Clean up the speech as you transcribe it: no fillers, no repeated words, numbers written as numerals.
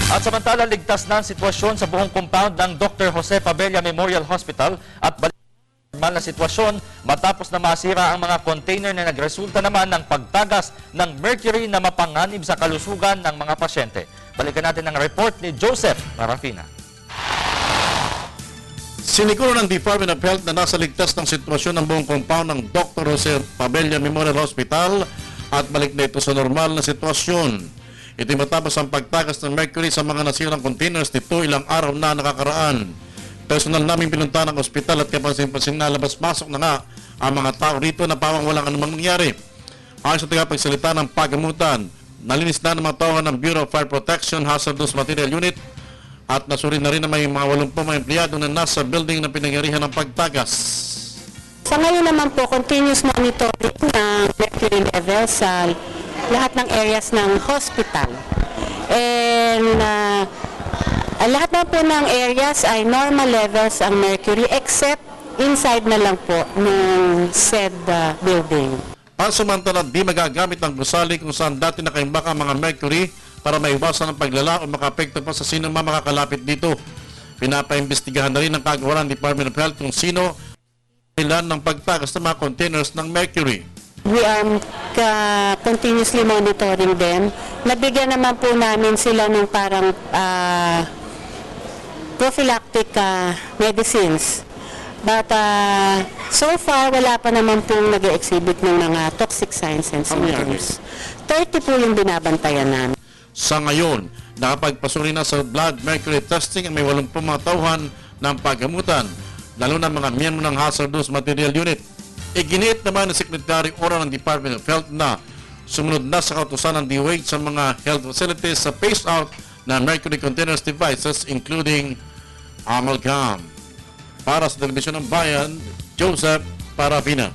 At samantala, ligtas na ang sitwasyon sa buong compound ng Dr. Jose Pabella Memorial Hospital at balik normal na sitwasyon matapos na masira ang mga container na nagresulta naman ng pagtagas ng mercury na mapanganib sa kalusugan ng mga pasyente. Balikan natin ang report ni Joseph Marafina. Siniguro ng Department of Health na nasa ligtas ng sitwasyon ng buong compound ng Dr. Jose Pabella Memorial Hospital at balik na ito sa normal na sitwasyon. Ito matapos ang pagtagas ng mercury sa mga nasirang containers nito ilang araw na nakakaraan. Personal naming pinuntahan ng ospital at kapansin-pansin na labas-pasok na nga ang mga tao rito na pawang walang anumang nangyari. Ayon sa tagapagsalita ng pagamutan, nalinis na ng mga tao ng Bureau of Fire Protection Hazardous Material Unit at nasuri na rin na may mga 80 mga empleyado na nasa building na pinangyarihan ng pagtagas. Sa ngayon naman po, continuous monitoring ng mercury level sa lahat ng areas ng hospital. And lahat na po ng areas ay normal levels ang mercury except inside na lang po ng said building. Pansamantala, di magagamit ang gusali kung saan dati nakaimbak ang mga mercury para maiwasan ang paglala o makapekto pa sa sino makakalapit dito. Pinapaimbestigahan na rin ng kagawaran ng Department of Health kung sino ilan ng pagtagas ng mga containers ng mercury. We are continuously monitoring them. Nabigyan naman po namin sila ng parang prophylactic medicines. But so far, wala pa naman pong nag-exhibit ng mga toxic signs and symptoms. 30 po yung binabantayan namin. Sa ngayon, nakapagpasuri na sa blood mercury testing ang may 80 mga tauhan ng paggamutan, lalo na mga miyembro ng Hazardous Material Unit. Iginiit naman ng Secretary Ora ng Department of Health na sumunod na sa kautusan ng DOH sa mga health facilities sa phase-out na mercury containers devices including amalgam. Para sa Telebisyon ng Bayan, Joseph Marafina.